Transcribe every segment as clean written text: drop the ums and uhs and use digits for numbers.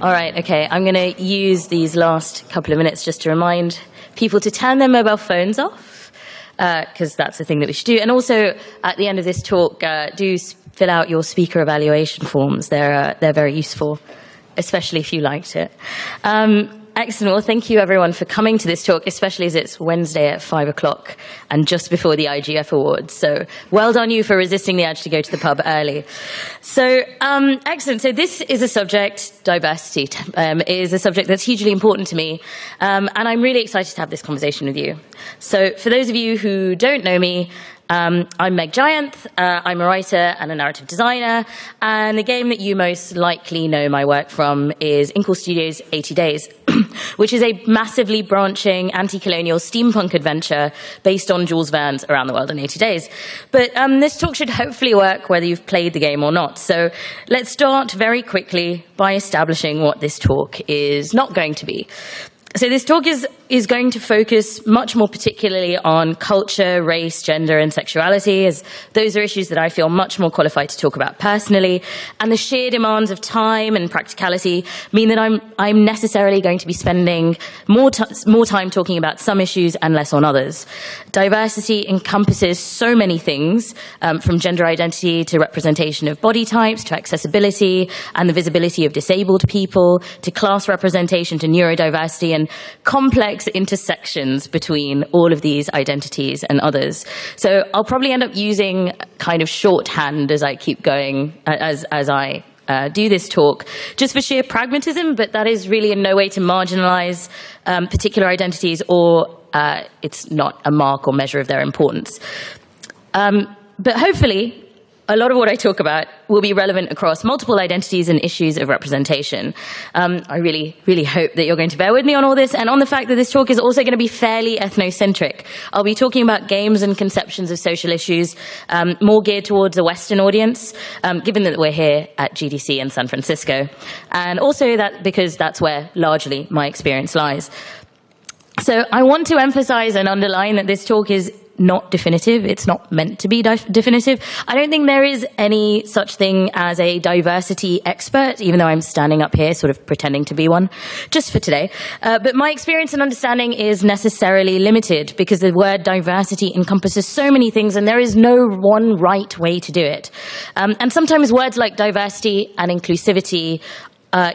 All right, okay. I'm going to use these last couple of minutes just to remind people to turn their mobile phones off, because that's the thing that we should do. And also, at the end of this talk, do fill out your speaker evaluation forms. They're very useful, especially if you liked it. Excellent. Well, thank you, everyone, for coming to this talk, especially as it's Wednesday at 5 o'clock and just before the IGF Awards. So well done you for resisting the urge to go to the pub early. So excellent. So this is a subject, diversity, is a subject that's hugely important to me. And I'm really excited to have this conversation with you. So for those of you who don't know me, I'm Meg Jayanth. I'm a writer and a narrative designer, and the game that you most likely know my work from is Inkle Studios' 80 Days, which is a massively branching anti-colonial steampunk adventure based on Jules Verne's Around the World in 80 Days. But this talk should hopefully work whether you've played the game or not. So let's start very quickly by establishing what this talk is not going to be. So this talk is going to focus much more particularly on culture, race, gender, and sexuality, as those are issues that I feel much more qualified to talk about personally. And the sheer demands of time and practicality mean that I'm necessarily going to be spending more time talking about some issues and less on others. Diversity encompasses so many things, from gender identity to representation of body types, to accessibility and the visibility of disabled people, to class representation, to neurodiversity, and complex intersections between all of these identities and others. So I'll probably end up using kind of shorthand as I keep going, as I do this talk, just for sheer pragmatism, but that is really in no way to marginalize particular identities, or it's not a mark or measure of their importance. But hopefully, a lot of what I talk about will be relevant across multiple identities and issues of representation. I really, really hope that you're going to bear with me on all this, and on the fact that this talk is also going to be fairly ethnocentric. I'll be talking about games and conceptions of social issues, more geared towards a Western audience, given that we're here at GDC in San Francisco, and also that because that's where largely my experience lies. So I want to emphasize and underline that this talk is not definitive. It's not meant to be definitive. I don't think there is any such thing as a diversity expert, even though I'm standing up here sort of pretending to be one, just for today. But my experience and understanding is necessarily limited because the word diversity encompasses so many things and there is no one right way to do it. And sometimes words like diversity and inclusivity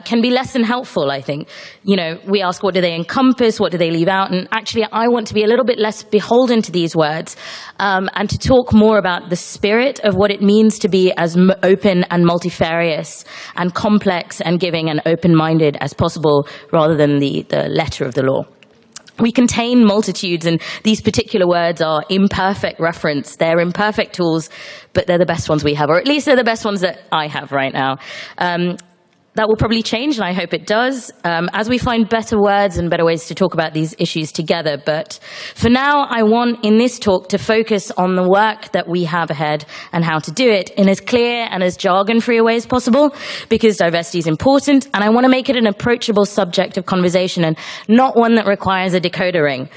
can be less than helpful, I think. You know, we ask, what do they encompass? What do they leave out? And actually, I want to be a little bit less beholden to these words and to talk more about the spirit of what it means to be as open and multifarious and complex and giving and open-minded as possible, rather than the letter of the law. We contain multitudes, and these particular words are imperfect reference. They're imperfect tools, but they're the best ones we have, or at least they're the best ones that I have right now. That will probably change, and I hope it does, as we find better words and better ways to talk about these issues together. But for now, I want in this talk to focus on the work that we have ahead and how to do it in as clear and as jargon-free a way as possible, because diversity is important, and I want to make it an approachable subject of conversation and not one that requires a decoder ring.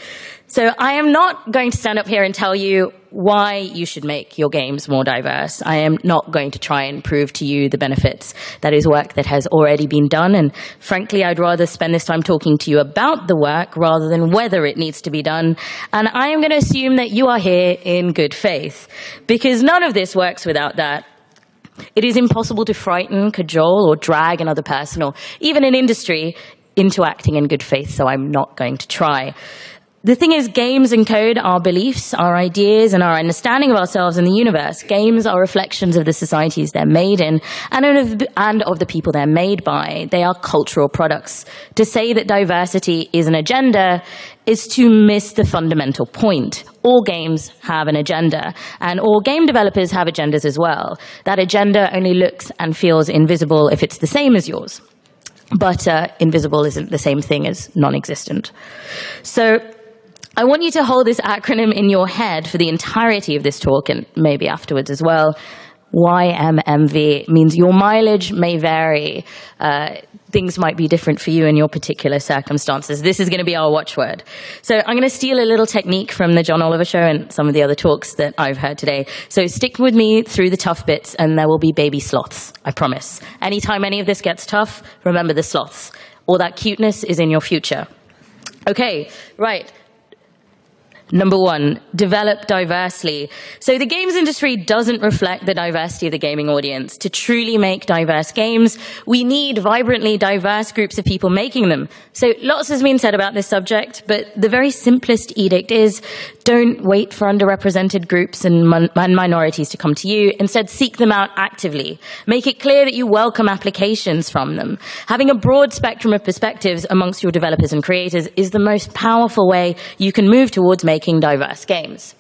So I am not going to stand up here and tell you why you should make your games more diverse. I am not going to try and prove to you the benefits. That is work that has already been done, and frankly, I'd rather spend this time talking to you about the work rather than whether it needs to be done. And I am going to assume that you are here in good faith, because none of this works without that. It is impossible to frighten, cajole, or drag another person, or even an industry, into acting in good faith, so I'm not going to try. The thing is, games encode our beliefs, our ideas, and our understanding of ourselves and the universe. Games are reflections of the societies they're made in and of the people they're made by. They are cultural products. To say that diversity is an agenda is to miss the fundamental point. All games have an agenda, and all game developers have agendas as well. That agenda only looks and feels invisible if it's the same as yours. But invisible isn't the same thing as non-existent. So I want you to hold this acronym in your head for the entirety of this talk, and maybe afterwards as well. YMMV means your mileage may vary. Things might be different for you in your particular circumstances. This is going to be our watchword. So I'm going to steal a little technique from the John Oliver Show and some of the other talks that I've heard today. So stick with me through the tough bits, and there will be baby sloths, I promise. Anytime any of this gets tough, remember the sloths. All that cuteness is in your future. Okay, right. Number 1, develop diversely. So the games industry doesn't reflect the diversity of the gaming audience. To truly make diverse games, we need vibrantly diverse groups of people making them. So lots has been said about this subject, but the very simplest edict is don't wait for underrepresented groups and minorities to come to you. Instead, seek them out actively. Make it clear that you welcome applications from them. Having a broad spectrum of perspectives amongst your developers and creators is the most powerful way you can move towards making diverse games.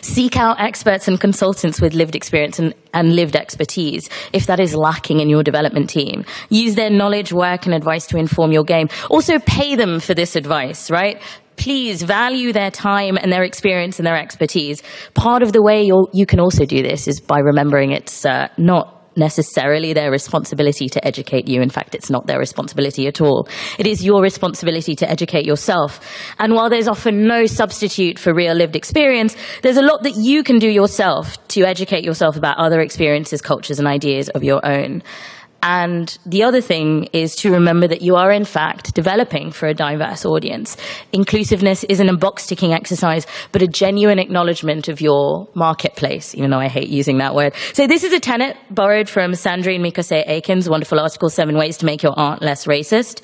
Seek out experts and consultants with lived experience and lived expertise, if that is lacking in your development team. Use their knowledge, work, and advice to inform your game. Also pay them for this advice, right? Please value their time and their experience and their expertise. Part of the way you can also do this is by remembering it's not necessarily their responsibility to educate you. In fact, it's not their responsibility at all. It is your responsibility to educate yourself. And while there's often no substitute for real lived experience, there's a lot that you can do yourself to educate yourself about other experiences, cultures, and ideas of your own. And the other thing is to remember that you are, in fact, developing for a diverse audience. Inclusiveness isn't a box-ticking exercise, but a genuine acknowledgement of your marketplace, even though I hate using that word. So this is a tenet borrowed from Sandrine Mckussic-Aiken's wonderful article, 7 Ways to Make Your Art Less Racist.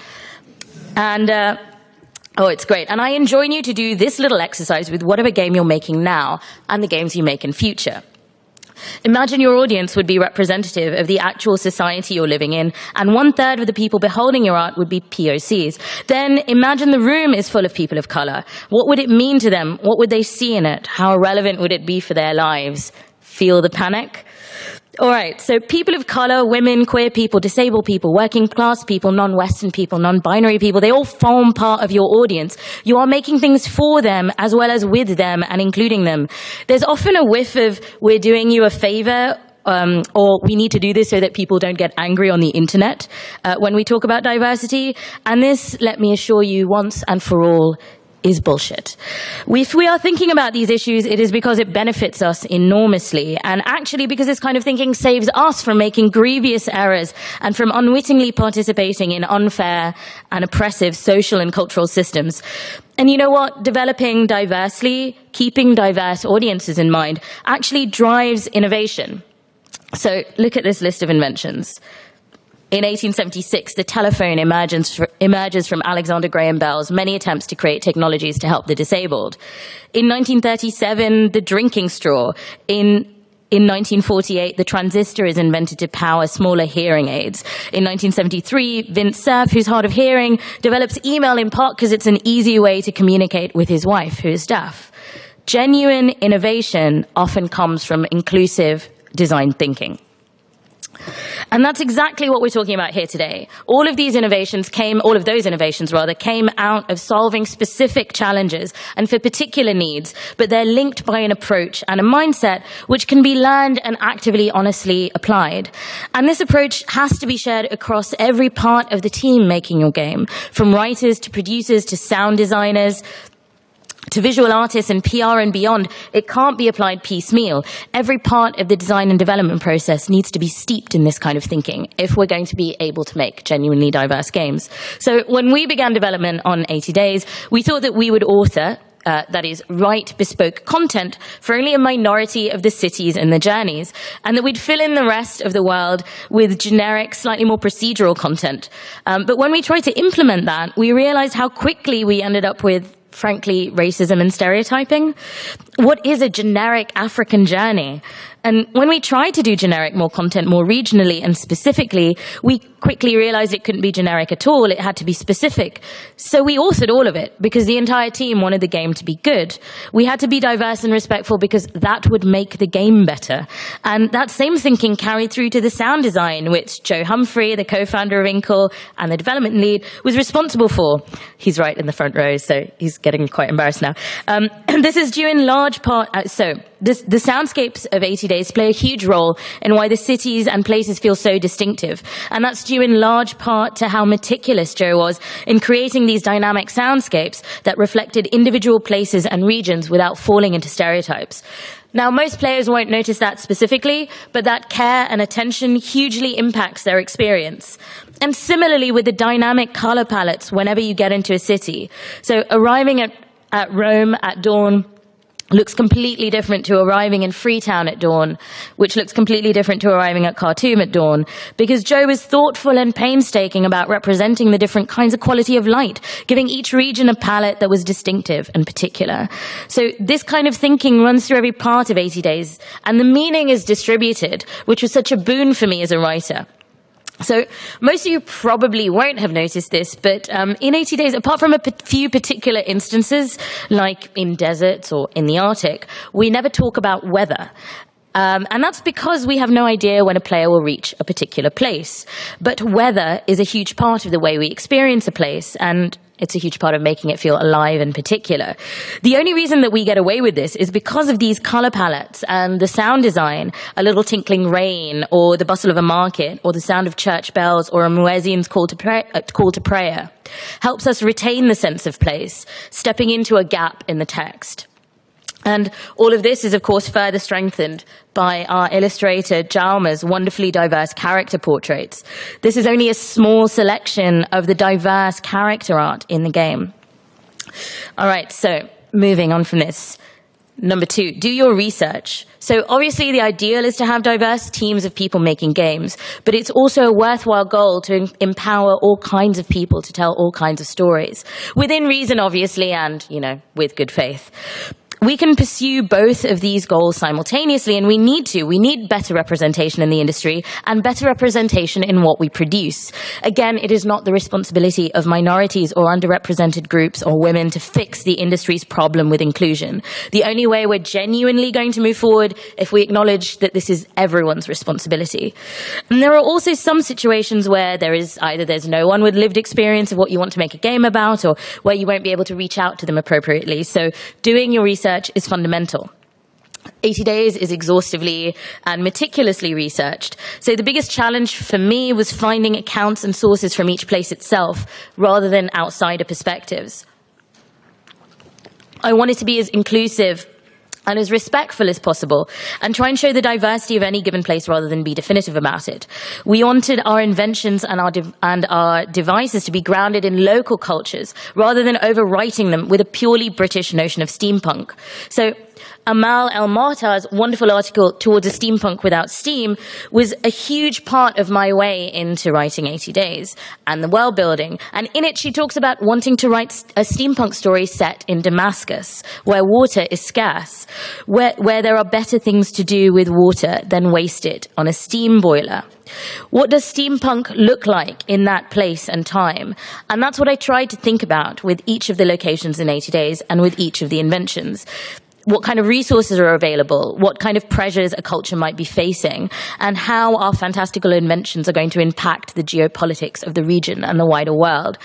And oh, it's great. And I enjoin you to do this little exercise with whatever game you're making now and the games you make in future. Imagine your audience would be representative of the actual society you're living in, and 1/3 of the people beholding your art would be POCs. Then imagine the room is full of people of color. What would it mean to them? What would they see in it? How relevant would it be for their lives? Feel the panic? All right, so people of color, women, queer people, disabled people, working class people, non-Western people, non-binary people, they all form part of your audience. You are making things for them as well as with them and including them. There's often a whiff of we're doing you a favor, or we need to do this so that people don't get angry on the internet when we talk about diversity. And this, let me assure you once and for all, is bullshit. If we are thinking about these issues, it is because it benefits us enormously, and actually because this kind of thinking saves us from making grievous errors and from unwittingly participating in unfair and oppressive social and cultural systems. And you know what? Developing diversely, keeping diverse audiences in mind, actually drives innovation. So look at this list of inventions. In 1876, the telephone emerges from Alexander Graham Bell's many attempts to create technologies to help the disabled. In 1937, the drinking straw. In 1948, the transistor is invented to power smaller hearing aids. In 1973, Vince Cerf, who's hard of hearing, develops email in part because it's an easy way to communicate with his wife, who is deaf. Genuine innovation often comes from inclusive design thinking. And that's exactly what we're talking about here today. All of those innovations came out of solving specific challenges and for particular needs, but they're linked by an approach and a mindset which can be learned and actively, honestly applied. And this approach has to be shared across every part of the team making your game, from writers to producers to sound designers, to visual artists and PR and beyond. It can't be applied piecemeal. Every part of the design and development process needs to be steeped in this kind of thinking if we're going to be able to make genuinely diverse games. So when we began development on 80 Days, we thought that we would author, that is, write bespoke content for only a minority of the cities and the journeys, and that we'd fill in the rest of the world with generic, slightly more procedural content. But when we tried to implement that, we realized how quickly we ended up with, frankly, racism and stereotyping. What is a generic African journey? And when we tried to do generic more content more regionally and specifically, we quickly realized it couldn't be generic at all. It had to be specific. So we authored all of it because the entire team wanted the game to be good. We had to be diverse and respectful because that would make the game better. And that same thinking carried through to the sound design, which Joe Humphrey, the co-founder of Inkle and the development lead, was responsible for. He's right in the front row, so he's getting quite embarrassed now. This is due in large part, the soundscapes of 80 Days play a huge role in why the cities and places feel so distinctive. And that's due in large part to how meticulous Joe was in creating these dynamic soundscapes that reflected individual places and regions without falling into stereotypes. Now, most players won't notice that specifically, but that care and attention hugely impacts their experience. And similarly with the dynamic color palettes whenever you get into a city. So arriving at Rome at dawn looks completely different to arriving in Freetown at dawn, which looks completely different to arriving at Khartoum at dawn, because Joe was thoughtful and painstaking about representing the different kinds of quality of light, giving each region a palette that was distinctive and particular. So this kind of thinking runs through every part of 80 Days, and the meaning is distributed, which was such a boon for me as a writer. So most of you probably won't have noticed this, but in 80 Days, apart from a few particular instances, like in deserts or in the Arctic, we never talk about weather. And that's because we have no idea when a player will reach a particular place. But weather is a huge part of the way we experience a place, and it's a huge part of making it feel alive in particular. The only reason that we get away with this is because of these color palettes and the sound design, a little tinkling rain, or the bustle of a market, or the sound of church bells, or a muezzin's call to prayer, helps us retain the sense of place, stepping into a gap in the text. And all of this is, of course, further strengthened by our illustrator Jaume's wonderfully diverse character portraits. This is only a small selection of the diverse character art in the game. All right, so moving on from this. Number 2, do your research. So obviously the ideal is to have diverse teams of people making games, but it's also a worthwhile goal to empower all kinds of people to tell all kinds of stories. Within reason, obviously, and, with good faith. We can pursue both of these goals simultaneously, and we need to. We need better representation in the industry and better representation in what we produce. Again, it is not the responsibility of minorities or underrepresented groups or women to fix the industry's problem with inclusion. The only way we're genuinely going to move forward if we acknowledge that this is everyone's responsibility. And there are also some situations where there's no one with lived experience of what you want to make a game about, or where you won't be able to reach out to them appropriately. So doing your research is fundamental. 80 Days is exhaustively and meticulously researched. So the biggest challenge for me was finding accounts and sources from each place itself rather than outsider perspectives. I wanted to be as inclusive and as respectful as possible, and try and show the diversity of any given place rather than be definitive about it. We wanted our inventions and our devices to be grounded in local cultures rather than overwriting them with a purely British notion of steampunk. So Amal El-Marta's wonderful article, Towards a Steampunk Without Steam, was a huge part of my way into writing 80 Days and the world building. And in it, she talks about wanting to write a steampunk story set in Damascus, where water is scarce, where there are better things to do with water than waste it on a steam boiler. What does steampunk look like in that place and time? And that's what I tried to think about with each of the locations in 80 Days and with each of the inventions. What kind of resources are available, what kind of pressures a culture might be facing, and how our fantastical inventions are going to impact the geopolitics of the region and the wider world.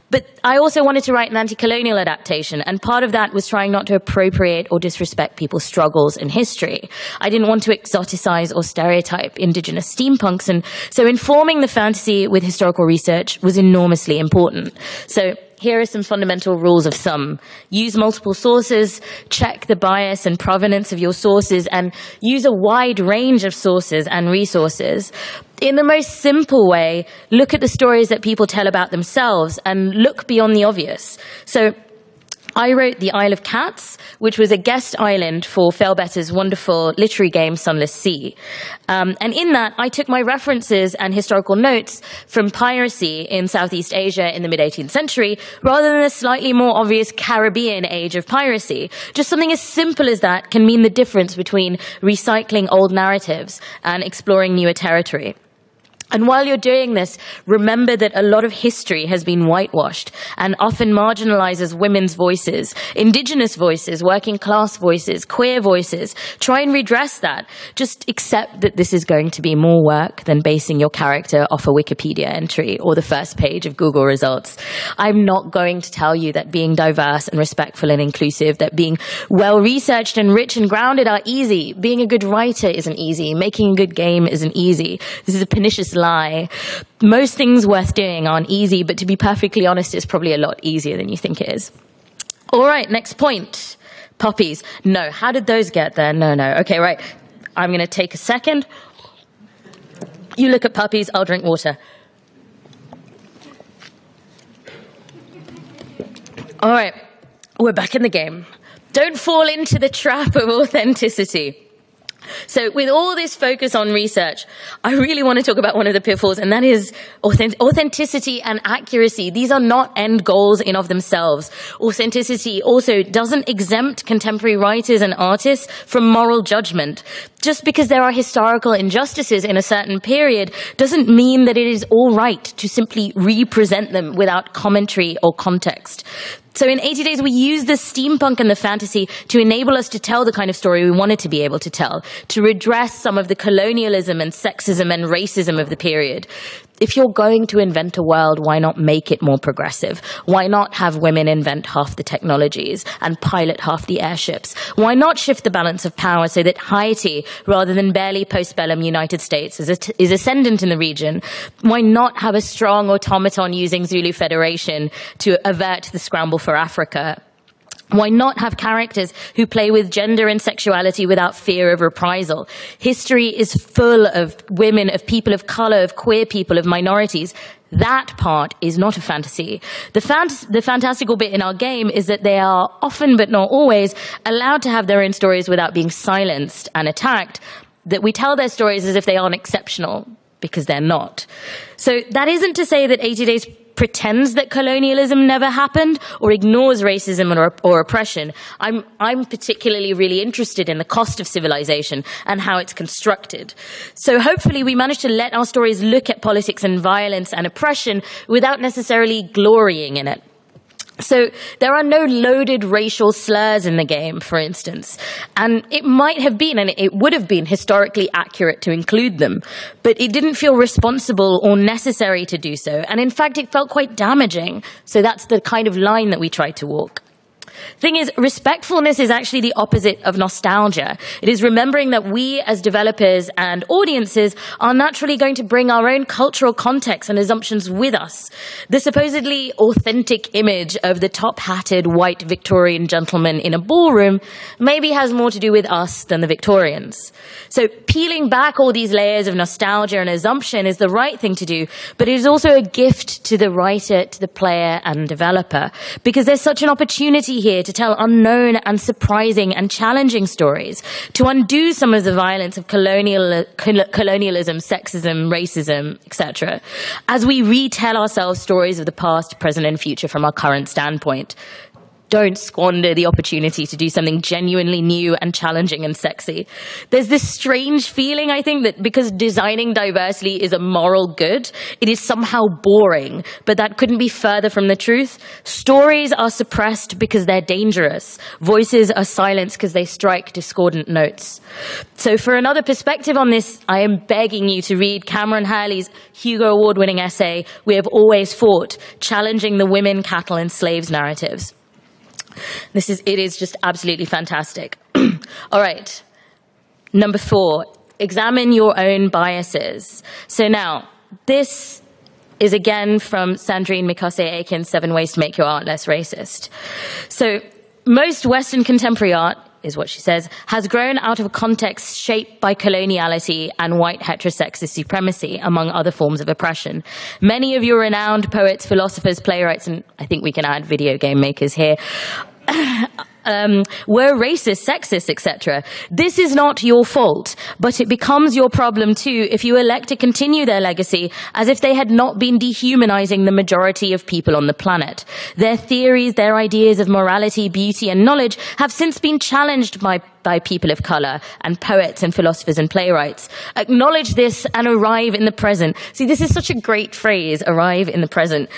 But I also wanted to write an anti-colonial adaptation, and part of that was trying not to appropriate or disrespect people's struggles in history. I didn't want to exoticize or stereotype indigenous steampunks, and so informing the fantasy with historical research was enormously important. So here are some fundamental rules of thumb. Use multiple sources, check the bias and provenance of your sources, and use a wide range of sources and resources. In the most simple way, look at the stories that people tell about themselves and look beyond the obvious. So I wrote The Isle of Cats, which was a guest island for Failbetter's wonderful literary game Sunless Sea. And in that, I took my references and historical notes from piracy in Southeast Asia in the mid-18th century, rather than the slightly more obvious Caribbean age of piracy. Just something as simple as that can mean the difference between recycling old narratives and exploring newer territory. And while you're doing this, remember that a lot of history has been whitewashed and often marginalizes women's voices, indigenous voices, working class voices, queer voices. Try and redress that. Just accept that this is going to be more work than basing your character off a Wikipedia entry or the first page of Google results. I'm not going to tell you that being diverse and respectful and inclusive, that being well-researched and rich and grounded are easy. Being a good writer isn't easy. Making a good game isn't easy. This is a pernicious lie. Most things worth doing aren't easy, but to be perfectly honest, it's probably a lot easier than you think it is. All right, next point. Puppies. No. How did those get there? No. Okay, right. I'm going to take a second. You look at puppies, I'll drink water. All right, we're back in the game. Don't fall into the trap of authenticity. So with all this focus on research, I really want to talk about one of the pitfalls, and that is authenticity and accuracy. These are not end goals in of themselves. Authenticity also doesn't exempt contemporary writers and artists from moral judgment. Just because there are historical injustices in a certain period doesn't mean that it is all right to simply represent them without commentary or context. So in 80 Days, we use the steampunk and the fantasy to enable us to tell the kind of story we wanted to be able to tell, to redress some of the colonialism and sexism and racism of the period. If you're going to invent a world, why not make it more progressive? Why not have women invent half the technologies and pilot half the airships? Why not shift the balance of power so that Haiti, rather than barely postbellum United States, is ascendant in the region? Why not have a strong automaton using Zulu Federation to avert the scramble for Africa? Why not have characters who play with gender and sexuality without fear of reprisal? History is full of women, of people of color, of queer people, of minorities. That part is not a fantasy. The fantastical bit in our game is that they are often, but not always, allowed to have their own stories without being silenced and attacked, that we tell their stories as if they aren't exceptional, because they're not. So that isn't to say that 80 Days pretends that colonialism never happened or ignores racism or oppression. I'm particularly really interested in the cost of civilization and how it's constructed. So hopefully we manage to let our stories look at politics and violence and oppression without necessarily glorying in it. So there are no loaded racial slurs in the game, for instance. And it might have been, and it would have been historically accurate to include them, but it didn't feel responsible or necessary to do so. And in fact, it felt quite damaging. So that's the kind of line that we try to walk. Thing is, respectfulness is actually the opposite of nostalgia. It is remembering that we as developers and audiences are naturally going to bring our own cultural context and assumptions with us. The supposedly authentic image of the top-hatted white Victorian gentleman in a ballroom maybe has more to do with us than the Victorians. So peeling back all these layers of nostalgia and assumption is the right thing to do, but it is also a gift to the writer, to the player and developer, because there's such an opportunity here to tell unknown and surprising and challenging stories, to undo some of the violence of colonialism, sexism, racism, etc., as we retell ourselves stories of the past, present, and future from our current standpoint. Don't squander the opportunity to do something genuinely new and challenging and sexy. There's this strange feeling, I think, that because designing diversely is a moral good, it is somehow boring, but that couldn't be further from the truth. Stories are suppressed because they're dangerous. Voices are silenced because they strike discordant notes. So for another perspective on this, I am begging you to read Cameron Hurley's Hugo Award-winning essay, We Have Always Fought, challenging the women, cattle, and slaves narratives. It is just absolutely fantastic. All right. Number 4, examine your own biases. So now, this is again from Sandrine Mckussic, 7 Ways to Make Your Art Less Racist. So most Western contemporary art, is what she says, has grown out of a context shaped by coloniality and white heterosexist supremacy, among other forms of oppression. Many of your renowned poets, philosophers, playwrights, and I think we can add video game makers here, were racist, sexist, etc. This is not your fault, but it becomes your problem too if you elect to continue their legacy as if they had not been dehumanizing the majority of people on the planet. Their theories, their ideas of morality, beauty, and knowledge have since been challenged by by people of color and poets and philosophers and playwrights. Acknowledge this and arrive in the present. See, this is such a great phrase, arrive in the present.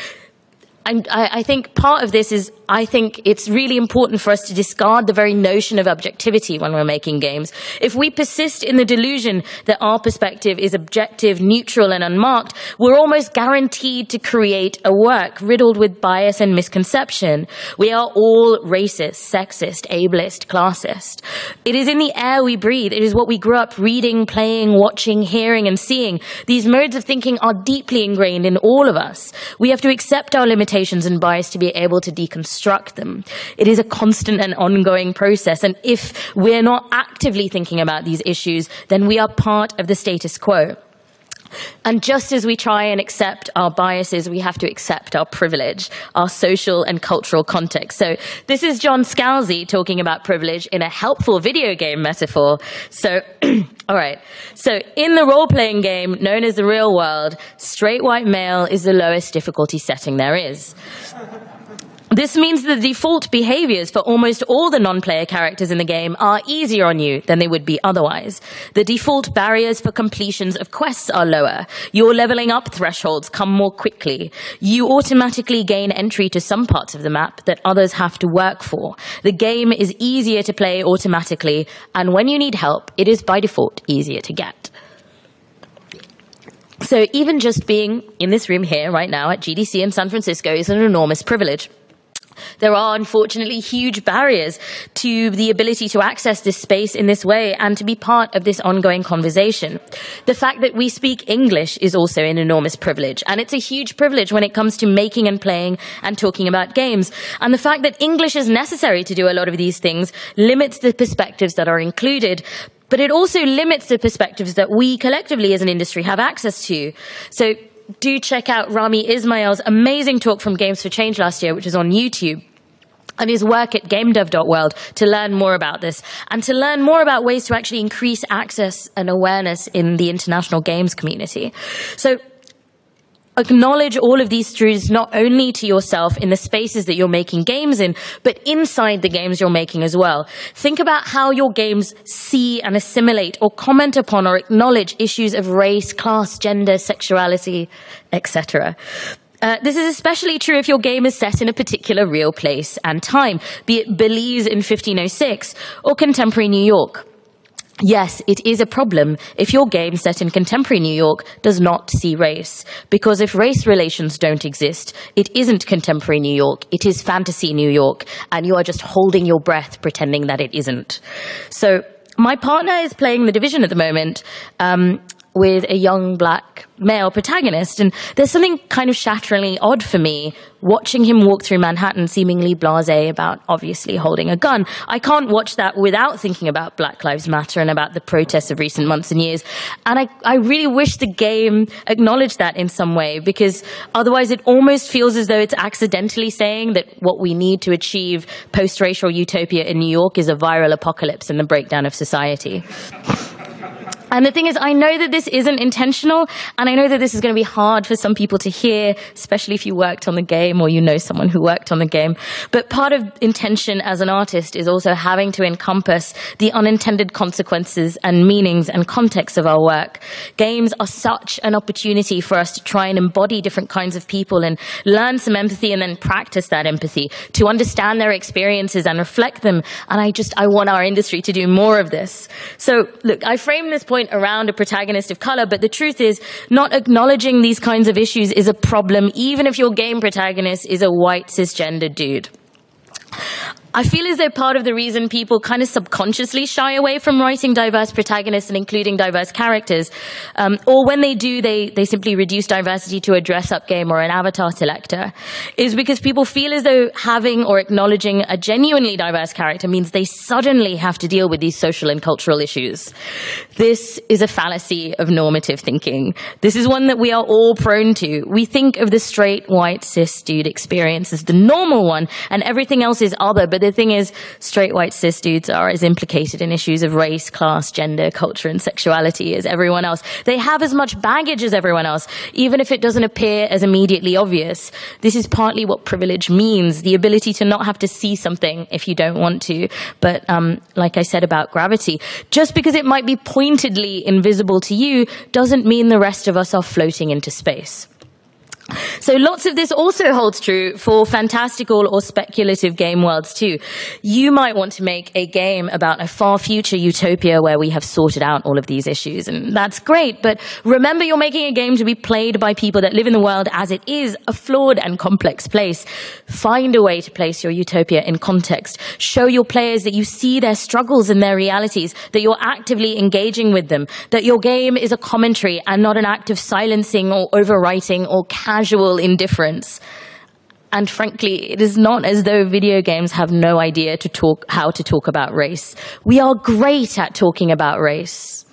I think part of this is, I think it's really important for us to discard the very notion of objectivity when we're making games. If we persist in the delusion that our perspective is objective, neutral, and unmarked, we're almost guaranteed to create a work riddled with bias and misconception. We are all racist, sexist, ableist, classist. It is in the air we breathe. It is what we grew up reading, playing, watching, hearing, and seeing. These modes of thinking are deeply ingrained in all of us. We have to accept our limitations and bias to be able to deconstruct them. It is a constant and ongoing process, and if we're not actively thinking about these issues, then we are part of the status quo. And just as we try and accept our biases, we have to accept our privilege, our social and cultural context. So this is John Scalzi talking about privilege in a helpful video game metaphor. So, all right. So in the role-playing game known as the real world, straight white male is the lowest difficulty setting there is. This means the default behaviors for almost all the non-player characters in the game are easier on you than they would be otherwise. The default barriers for completions of quests are lower. Your leveling up thresholds come more quickly. You automatically gain entry to some parts of the map that others have to work for. The game is easier to play automatically, and when you need help, it is by default easier to get. So even just being in this room here right now at GDC in San Francisco is an enormous privilege. There are, unfortunately, huge barriers to the ability to access this space in this way and to be part of this ongoing conversation. The fact that we speak English is also an enormous privilege, and it's a huge privilege when it comes to making and playing and talking about games. And the fact that English is necessary to do a lot of these things limits the perspectives that are included, but it also limits the perspectives that we collectively as an industry have access to. So do check out Rami Ismail's amazing talk from Games for Change last year, which is on YouTube, and his work at gamedev.world to learn more about this and to learn more about ways to actually increase access and awareness in the international games community. So acknowledge all of these truths not only to yourself in the spaces that you're making games in, but inside the games you're making as well. Think about how your games see and assimilate or comment upon or acknowledge issues of race, class, gender, sexuality, etc. This is especially true if your game is set in a particular real place and time, be it Belize in 1506 or contemporary New York. Yes, it is a problem if your game set in contemporary New York does not see race, because if race relations don't exist, it isn't contemporary New York, it is fantasy New York, and you are just holding your breath pretending that it isn't. So my partner is playing The Division at the moment, with a young black male protagonist, and there's something kind of shatteringly odd for me watching him walk through Manhattan seemingly blasé about obviously holding a gun. I can't watch that without thinking about Black Lives Matter and about the protests of recent months and years, and I really wish the game acknowledged that in some way, because otherwise it almost feels as though it's accidentally saying that what we need to achieve post-racial utopia in New York is a viral apocalypse and the breakdown of society. And the thing is, I know that this isn't intentional, and I know that this is going to be hard for some people to hear, especially if you worked on the game or you know someone who worked on the game. But part of intention as an artist is also having to encompass the unintended consequences and meanings and context of our work. Games are such an opportunity for us to try and embody different kinds of people and learn some empathy and then practice that empathy, to understand their experiences and reflect them. And I want our industry to do more of this. So, look, I frame this point around a protagonist of color, but the truth is not acknowledging these kinds of issues is a problem, even if your game protagonist is a white cisgender dude. I feel as though part of the reason people kind of subconsciously shy away from writing diverse protagonists and including diverse characters, or when they do, they simply reduce diversity to a dress-up game or an avatar selector, is because people feel as though having or acknowledging a genuinely diverse character means they suddenly have to deal with these social and cultural issues. This is a fallacy of normative thinking. This is one that we are all prone to. We think of the straight, white, cis dude experience as the normal one, and everything else is other, but the thing is, straight white cis dudes are as implicated in issues of race, class, gender, culture, and sexuality as everyone else. They have as much baggage as everyone else, even if it doesn't appear as immediately obvious. This is partly what privilege means, the ability to not have to see something if you don't want to. But like I said about gravity, just because it might be pointedly invisible to you doesn't mean the rest of us are floating into space. So lots of this also holds true for fantastical or speculative game worlds too. You might want to make a game about a far future utopia where we have sorted out all of these issues, and that's great, but remember you're making a game to be played by people that live in the world as it is, a flawed and complex place. Find a way to place your utopia in context. Show your players that you see their struggles and their realities, that you're actively engaging with them, that your game is a commentary and not an act of silencing or overwriting or casual indifference. And frankly, it is not as though video games have no idea how to talk about race. We are great at talking about race,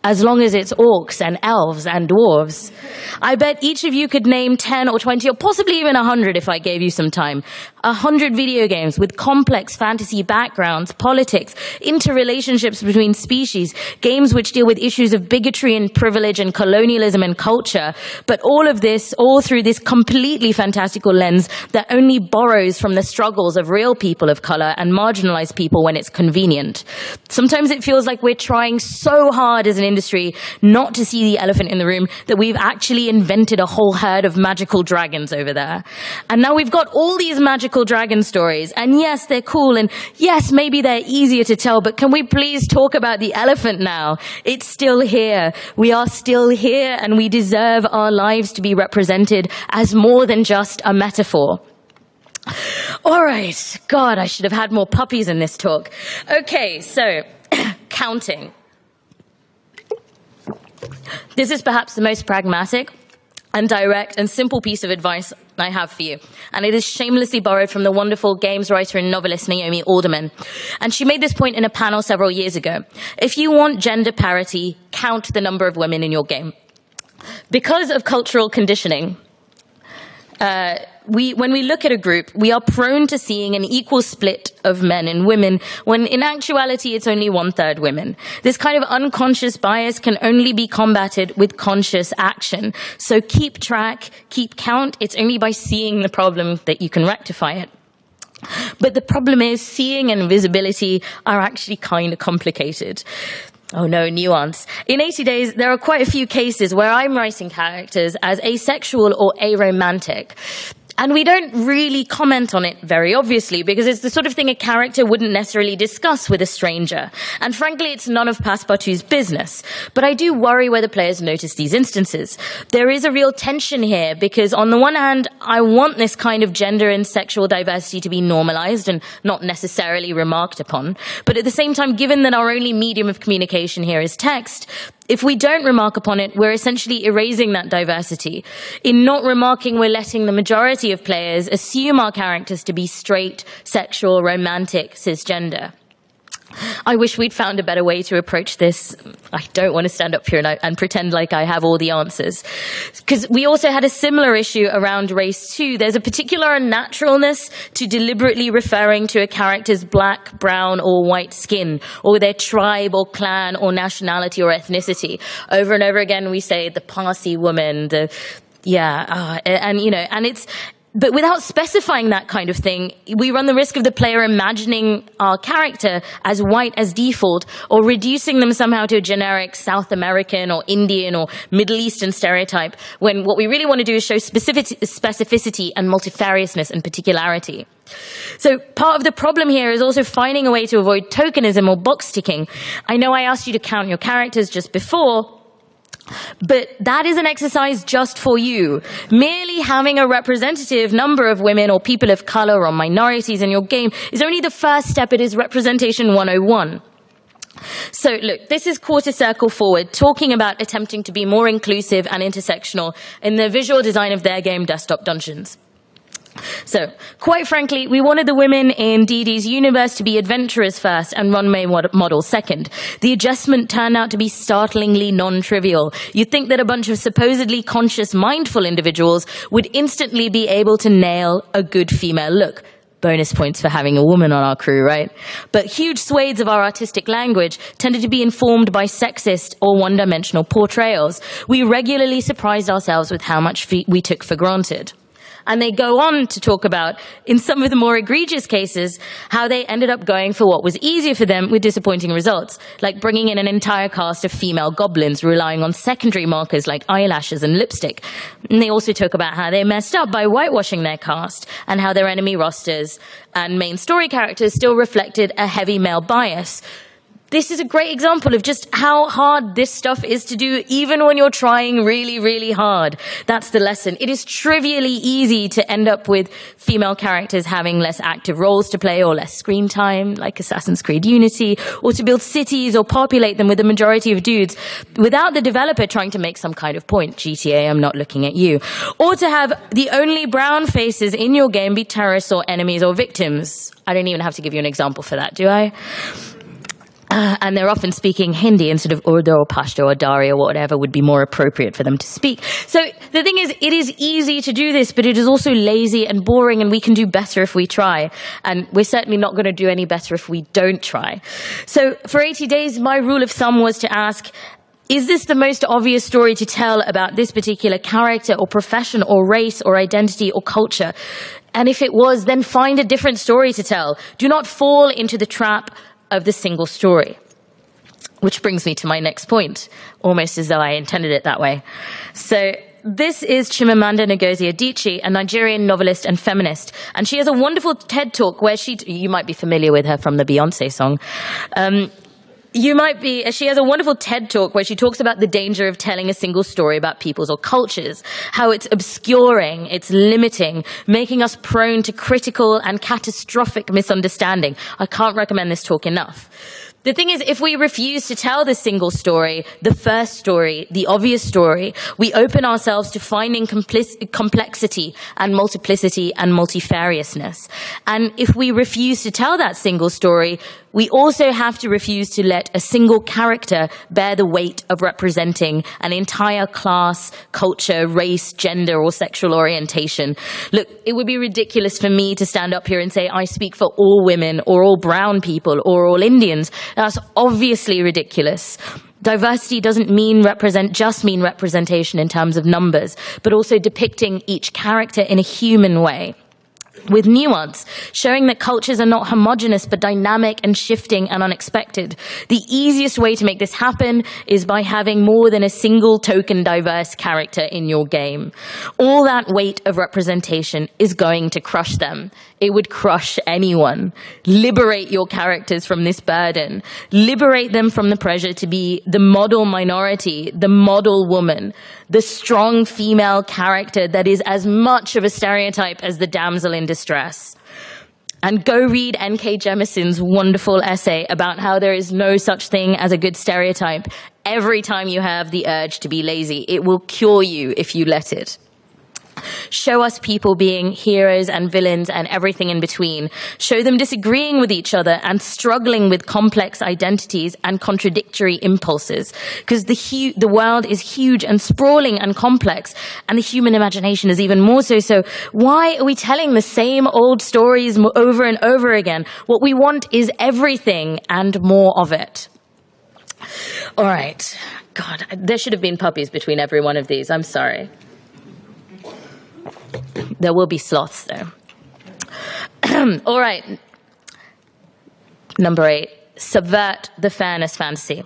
as long as it's orcs and elves and dwarves. I bet each of you could name 10 or 20 or possibly even 100 if I gave you some time. 100 video games with complex fantasy backgrounds, politics, interrelationships between species, games which deal with issues of bigotry and privilege and colonialism and culture, but all of this, all through this completely fantastical lens that only borrows from the struggles of real people of color and marginalized people when it's convenient. Sometimes it feels like we're trying so hard as an industry not to see the elephant in the room that we've actually invented a whole herd of magical dragons over there. And now we've got all these magical dragon stories, and yes, they're cool, and yes, maybe they're easier to tell, but can we please talk about the elephant now? It's still here. We are still here, and we deserve our lives to be represented as more than just a metaphor. All right. God, I should have had more puppies in this talk. Okay, so counting. This is perhaps the most pragmatic and direct and simple piece of advice I have for you. And it is shamelessly borrowed from the wonderful games writer and novelist Naomi Alderman. And she made this point in a panel several years ago. If you want gender parity, count the number of women in your game. Because of cultural conditioning, when we look at a group, we are prone to seeing an equal split of men and women, when in actuality it's only 1/3 women. This kind of unconscious bias can only be combated with conscious action. So keep track, keep count. It's only by seeing the problem that you can rectify it. But the problem is seeing and visibility are actually kind of complicated. Oh no, nuance. In 80 Days, there are quite a few cases where I'm writing characters as asexual or aromantic. And we don't really comment on it very obviously, because it's the sort of thing a character wouldn't necessarily discuss with a stranger. And frankly, it's none of Passepartout's business. But I do worry whether players notice these instances. There is a real tension here, because on the one hand, I want this kind of gender and sexual diversity to be normalized and not necessarily remarked upon. But at the same time, given that our only medium of communication here is text, if we don't remark upon it, we're essentially erasing that diversity. In not remarking, we're letting the majority of players assume our characters to be straight, sexual, romantic, cisgender. I wish we'd found a better way to approach this. I don't want to stand up here and pretend like I have all the answers. Because we also had a similar issue around race too. There's a particular unnaturalness to deliberately referring to a character's black, brown, or white skin, or their tribe, or clan, or nationality, or ethnicity. Over and over again we say the Parsi woman, but without specifying that kind of thing, we run the risk of the player imagining our character as white as default, or reducing them somehow to a generic South American or Indian or Middle Eastern stereotype, when what we really want to do is show specificity and multifariousness and particularity. So part of the problem here is also finding a way to avoid tokenism or box ticking. I know I asked you to count your characters just before, but that is an exercise just for you. Merely having a representative number of women or people of color or minorities in your game is only the first step. It is representation 101. So look, this is Quarter Circle Forward, talking about attempting to be more inclusive and intersectional in the visual design of their game, Desktop Dungeons. So, quite frankly, we wanted the women in D&D's universe to be adventurers first and runway models second. The adjustment turned out to be startlingly non-trivial. You'd think that a bunch of supposedly conscious, mindful individuals would instantly be able to nail a good female look. Bonus points for having a woman on our crew, right? But huge swathes of our artistic language tended to be informed by sexist or one-dimensional portrayals. We regularly surprised ourselves with how much we took for granted. And they go on to talk about, in some of the more egregious cases, how they ended up going for what was easier for them with disappointing results, like bringing in an entire cast of female goblins, relying on secondary markers like eyelashes and lipstick. And they also talk about how they messed up by whitewashing their cast, and how their enemy rosters and main story characters still reflected a heavy male bias. This is a great example of just how hard this stuff is to do, even when you're trying really, really hard. That's the lesson. It is trivially easy to end up with female characters having less active roles to play or less screen time, like Assassin's Creed Unity, or to build cities or populate them with a majority of dudes without the developer trying to make some kind of point. GTA, I'm not looking at you. Or to have the only brown faces in your game be terrorists or enemies or victims. I don't even have to give you an example for that, do I? And they're often speaking Hindi instead of Urdu or Pashto or Dari or whatever would be more appropriate for them to speak. So the thing is, it is easy to do this, but it is also lazy and boring, and we can do better if we try. And we're certainly not going to do any better if we don't try. So for 80 days, my rule of thumb was to ask, is this the most obvious story to tell about this particular character or profession or race or identity or culture? And if it was, then find a different story to tell. Do not fall into the trap of the single story. Which brings me to my next point, almost as though I intended it that way. So this is Chimamanda Ngozi Adichie, a Nigerian novelist and feminist. And she has a wonderful TED Talk where you might be familiar with her from the Beyonce song. She has a wonderful TED Talk where she talks about the danger of telling a single story about peoples or cultures, how it's obscuring, it's limiting, making us prone to critical and catastrophic misunderstanding. I can't recommend this talk enough. The thing is, if we refuse to tell the single story, the first story, the obvious story, we open ourselves to finding complexity and multiplicity and multifariousness. And if we refuse to tell that single story, we also have to refuse to let a single character bear the weight of representing an entire class, culture, race, gender, or sexual orientation. Look, it would be ridiculous for me to stand up here and say I speak for all women or all brown people or all Indians. That's obviously ridiculous. Diversity doesn't just mean representation in terms of numbers, but also depicting each character in a human way, with nuance, showing that cultures are not homogenous but dynamic and shifting and unexpected. The easiest way to make this happen is by having more than a single token diverse character in your game. All that weight of representation is going to crush them. It would crush anyone. Liberate your characters from this burden. Liberate them from the pressure to be the model minority, the model woman, the strong female character that is as much of a stereotype as the damsel in distress. And go read N.K. Jemisin's wonderful essay about how there is no such thing as a good stereotype. Every time you have the urge to be lazy, it will cure you if you let it. Show us people being heroes and villains and everything in between. Show them disagreeing with each other and struggling with complex identities and contradictory impulses. Because the world is huge and sprawling and complex, and the human imagination is even more so. So why are we telling the same old stories over and over again? What we want is everything and more of it. All right. God, there should have been puppies between every one of these. I'm sorry. There will be sloths, though. All right. Number 8, subvert the fairness fantasy.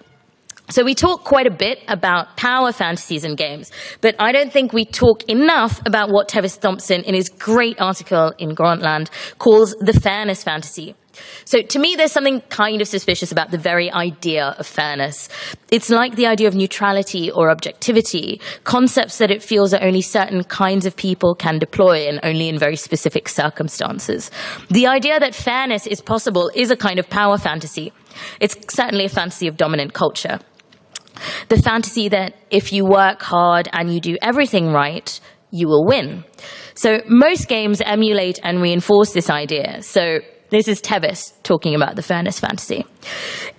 So we talk quite a bit about power fantasies in games, but I don't think we talk enough about what Tevis Thompson, in his great article in Grantland, calls the fairness fantasy. So to me, there's something kind of suspicious about the very idea of fairness. It's like the idea of neutrality or objectivity, concepts that it feels that only certain kinds of people can deploy and only in very specific circumstances. The idea that fairness is possible is a kind of power fantasy. It's certainly a fantasy of dominant culture. The fantasy that if you work hard and you do everything right, you will win. So most games emulate and reinforce this idea. So this is Tevis talking about the fairness fantasy.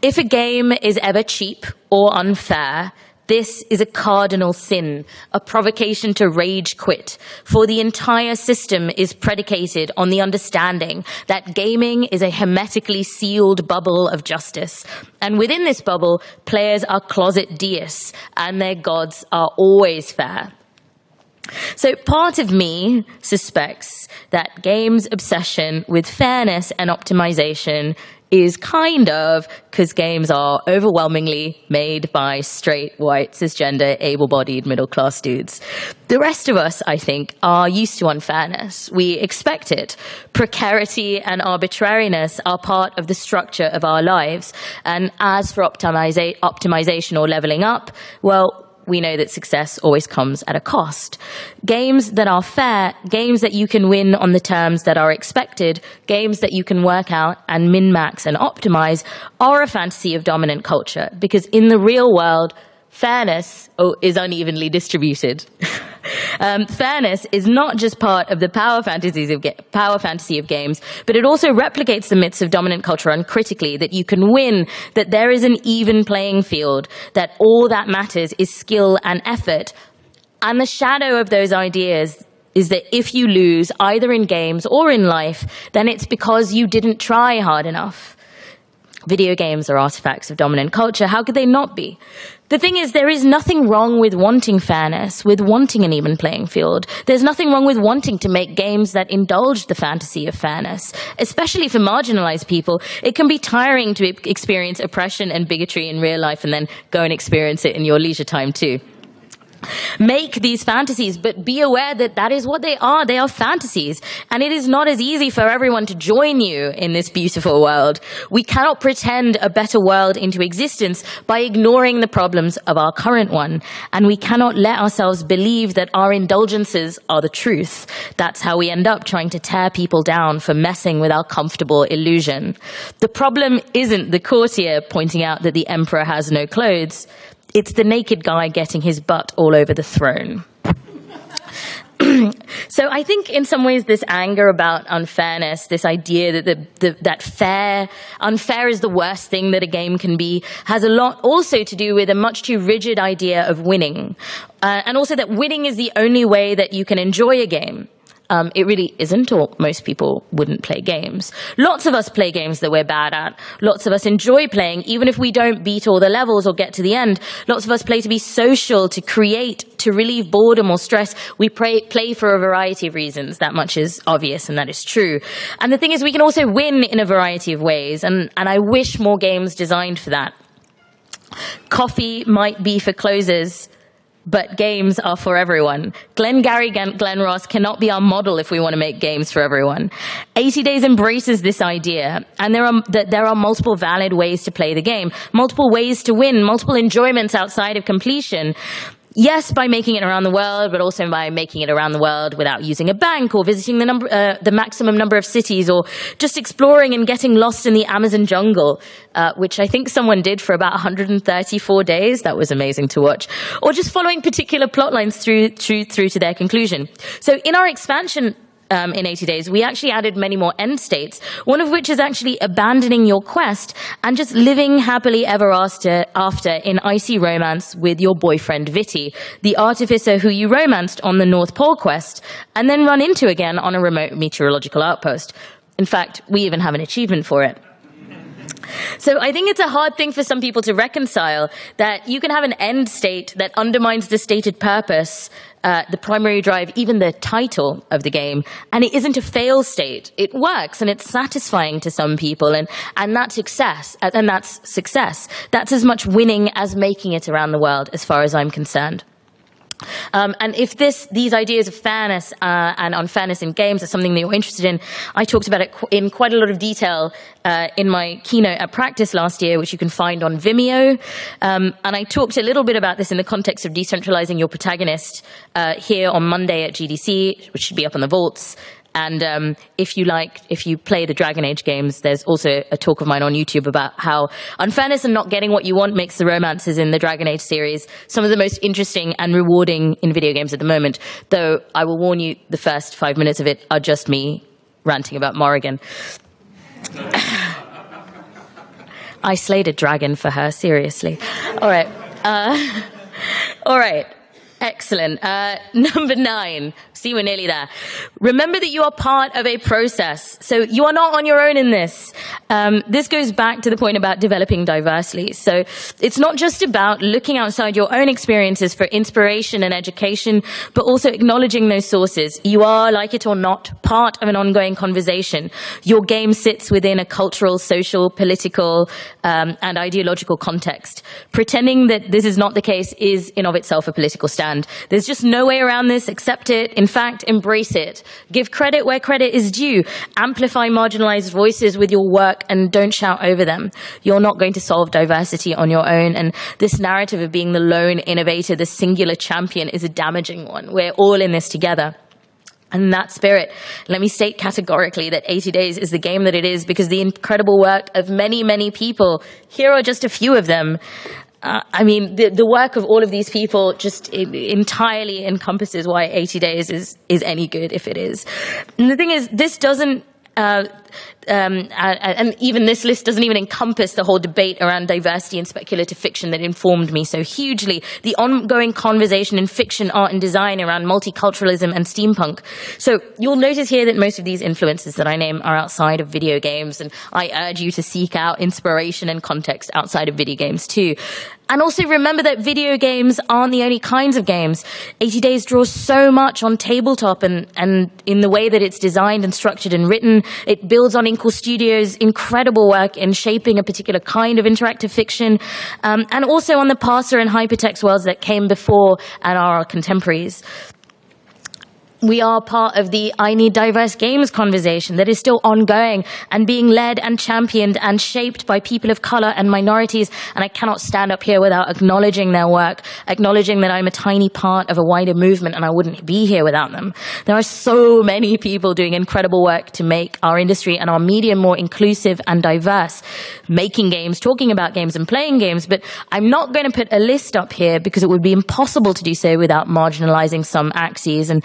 If a game is ever cheap or unfair, This is a cardinal sin, a provocation to rage quit, for the entire system is predicated on the understanding that gaming is a hermetically sealed bubble of justice. And within this bubble, players are closet deists, and their gods are always fair. So part of me suspects that games' obsession with fairness and optimization is kind of because games are overwhelmingly made by straight, white, cisgender, able-bodied, middle-class dudes. The rest of us, I think, are used to unfairness. We expect it. Precarity and arbitrariness are part of the structure of our lives. And as for optimization or leveling up, well, we know that success always comes at a cost. Games that are fair, games that you can win on the terms that are expected, games that you can work out and min-max and optimize are a fantasy of dominant culture, because in the real world, fairness is unevenly distributed. Fairness is not just part of the power fantasy of games, but it also replicates the myths of dominant culture uncritically, that you can win, that there is an even playing field, that all that matters is skill and effort. And the shadow of those ideas is that if you lose, either in games or in life, then it's because you didn't try hard enough. Video games are artifacts of dominant culture. How could they not be? The thing is, there is nothing wrong with wanting fairness, with wanting an even playing field. There's nothing wrong with wanting to make games that indulge the fantasy of fairness. Especially for marginalized people, it can be tiring to experience oppression and bigotry in real life and then go and experience it in your leisure time too. Make these fantasies, but be aware that that is what they are. They are fantasies. And it is not as easy for everyone to join you in this beautiful world. We cannot pretend a better world into existence by ignoring the problems of our current one. And we cannot let ourselves believe that our indulgences are the truth. That's how we end up trying to tear people down for messing with our comfortable illusion. The problem isn't the courtier pointing out that the emperor has no clothes. It's the naked guy getting his butt all over the throne. So I think in some ways this anger about unfairness, this idea that unfair is the worst thing that a game can be, has a lot also to do with a much too rigid idea of winning. And also that winning is the only way that you can enjoy a game. It really isn't, or most people wouldn't play games. Lots of us play games that we're bad at. Lots of us enjoy playing, even if we don't beat all the levels or get to the end. Lots of us play to be social, to create, to relieve boredom or stress. We play for a variety of reasons. That much is obvious, and that is true. And the thing is, we can also win in a variety of ways, and I wish more games designed for that. Coffee might be for closers, but games are for everyone. Glengarry Glen Ross cannot be our model if we want to make games for everyone. 80 Days embraces this idea, and there are multiple valid ways to play the game, multiple ways to win, multiple enjoyments outside of completion. Yes, by making it around the world, but also by making it around the world without using a bank or visiting the maximum number of cities, or just exploring and getting lost in the Amazon jungle, which I think someone did for about 134 days. That was amazing to watch. Or just following particular plot lines through to their conclusion. So in our expansion, in 80 Days, we actually added many more end states, one of which is actually abandoning your quest and just living happily ever after in icy romance with your boyfriend Viti, the artificer who you romanced on the North Pole quest, and then run into again on a remote meteorological outpost. In fact, we even have an achievement for it. So I think it's a hard thing for some people to reconcile, that you can have an end state that undermines the stated purpose, the primary drive, even the title of the game, and it isn't a fail state. It works, and it's satisfying to some people, and that's success. That's as much winning as making it around the world, as far as I'm concerned. And if these ideas of fairness and unfairness in games are something that you're interested in, I talked about it in quite a lot of detail in my keynote at Practice last year, which you can find on Vimeo. And I talked a little bit about this in the context of decentralizing your protagonist here on Monday at GDC, which should be up on the vaults. And if you play the Dragon Age games, there's also a talk of mine on YouTube about how unfairness and not getting what you want makes the romances in the Dragon Age series some of the most interesting and rewarding in video games at the moment. Though I will warn you, the first 5 minutes of it are just me ranting about Morrigan. I slayed a dragon for her, seriously. All right. All right. Excellent. Number 9. See, we're nearly there. Remember that you are part of a process. So you are not on your own in this. This goes back to the point about developing diversely. So it's not just about looking outside your own experiences for inspiration and education, but also acknowledging those sources. You are, like it or not, part of an ongoing conversation. Your game sits within a cultural, social, political, and ideological context. Pretending that this is not the case is in of itself a political stand. There's just no way around this. Accept it. In fact, embrace it. Give credit where credit is due. Amplify marginalized voices with your work and don't shout over them. You're not going to solve diversity on your own. And this narrative of being the lone innovator, the singular champion, is a damaging one. We're all in this together. And in that spirit, let me state categorically that 80 Days is the game that it is because the incredible work of many, many people, here are just a few of them. The work of all of these people just entirely encompasses why 80 Days is any good, if it is. And the thing is, this doesn't, and even this list doesn't even encompass the whole debate around diversity and speculative fiction that informed me so hugely. The ongoing conversation in fiction, art, and design around multiculturalism and steampunk. So you'll notice here that most of these influences that I name are outside of video games, and I urge you to seek out inspiration and context outside of video games too. And also remember that video games aren't the only kinds of games. 80 Days draws so much on tabletop and in the way that it's designed and structured and written. It builds on Inkle Studios' incredible work in shaping a particular kind of interactive fiction, and also on the parser and hypertext worlds that came before and are our contemporaries. We are part of the I Need Diverse Games conversation that is still ongoing and being led and championed and shaped by people of color and minorities. And I cannot stand up here without acknowledging their work, acknowledging that I'm a tiny part of a wider movement and I wouldn't be here without them. There are so many people doing incredible work to make our industry and our media more inclusive and diverse, making games, talking about games and playing games. But I'm not going to put a list up here because it would be impossible to do so without marginalizing some axes and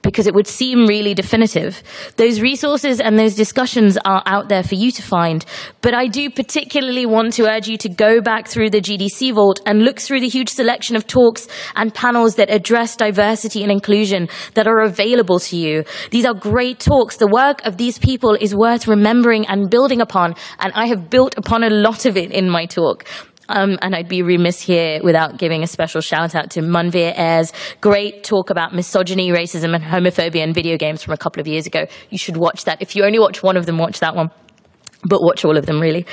because it would seem really definitive. Those resources and those discussions are out there for you to find, but I do particularly want to urge you to go back through the GDC Vault and look through the huge selection of talks and panels that address diversity and inclusion that are available to you. These are great talks. The work of these people is worth remembering and building upon, and I have built upon a lot of it in my talk. And I'd be remiss here without giving a special shout out to Manveer Ayer's great talk about misogyny, racism, and homophobia in video games from a couple of years ago. You should watch that. If you only watch one of them, watch that one. But watch all of them, really.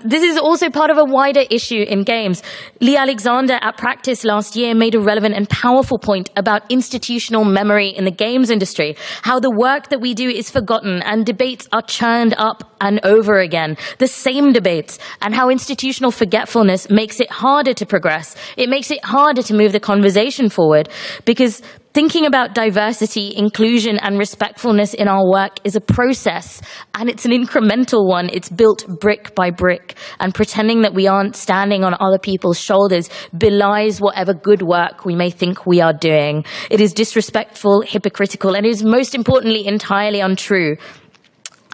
This is also part of a wider issue in games. Lee Alexander at Practice last year made a relevant and powerful point about institutional memory in the games industry, how the work that we do is forgotten and debates are churned up and over again, the same debates, and how institutional forgetfulness makes it harder to progress. It makes it harder to move the conversation forward because thinking about diversity, inclusion, and respectfulness in our work is a process, and it's an incremental one. It's built brick by brick, and pretending that we aren't standing on other people's shoulders belies whatever good work we may think we are doing. It is disrespectful, hypocritical, and it is most importantly entirely untrue.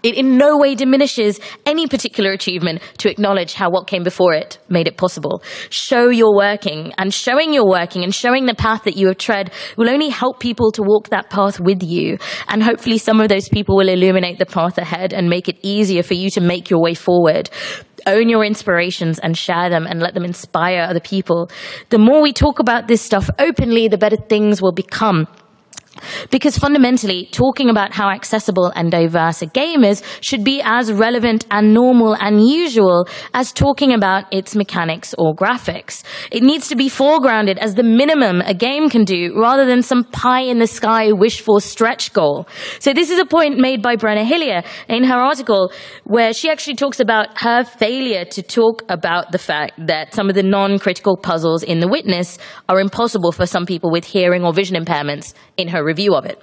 It in no way diminishes any particular achievement to acknowledge how what came before it made it possible. Show you're working, and showing you're working and showing the path that you have tread will only help people to walk that path with you. And hopefully some of those people will illuminate the path ahead and make it easier for you to make your way forward. Own your inspirations and share them and let them inspire other people. The more we talk about this stuff openly, the better things will become. Because fundamentally, talking about how accessible and diverse a game is should be as relevant and normal and usual as talking about its mechanics or graphics. It needs to be foregrounded as the minimum a game can do rather than some pie-in-the-sky wish-for stretch goal. So this is a point made by Brenna Hillier in her article where she actually talks about her failure to talk about the fact that some of the non-critical puzzles in The Witness are impossible for some people with hearing or vision impairments in her review of it.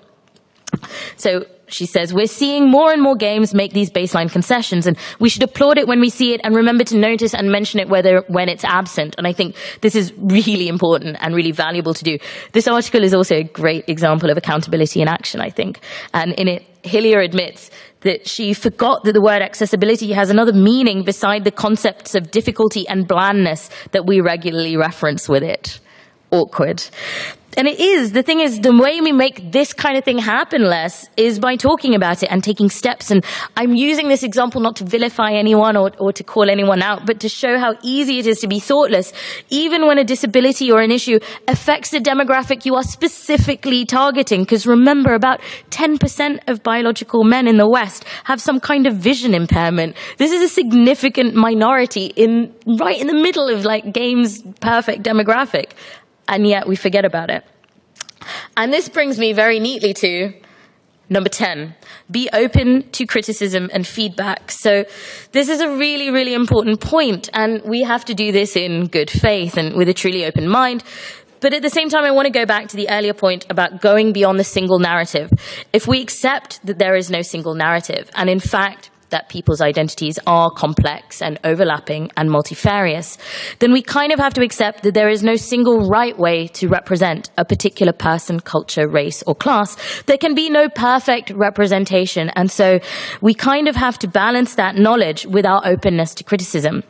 So she says, we're seeing more and more games make these baseline concessions, and we should applaud it when we see it and remember to notice and mention it when it's absent. And I think this is really important and really valuable to do. This article is also a great example of accountability in action, I think. And in it, Hillier admits that she forgot that the word accessibility has another meaning beside the concepts of difficulty and blandness that we regularly reference with it. awkward. And the thing is, the way we make this kind of thing happen less is by talking about it and taking steps. And I'm using this example not to vilify anyone or to call anyone out, but to show how easy it is to be thoughtless, even when a disability or an issue affects the demographic you are specifically targeting. Because remember, about 10% of biological men in the West have some kind of vision impairment. This is a significant minority right in the middle of like game's perfect demographic. And yet we forget about it. And this brings me very neatly to number 10, be open to criticism and feedback. So this is a really, really important point, and we have to do this in good faith and with a truly open mind. But at the same time, I want to go back to the earlier point about going beyond the single narrative. If we accept that there is no single narrative, and in fact, that people's identities are complex and overlapping and multifarious, then we kind of have to accept that there is no single right way to represent a particular person, culture, race, or class. There can be no perfect representation, and so we kind of have to balance that knowledge with our openness to criticism.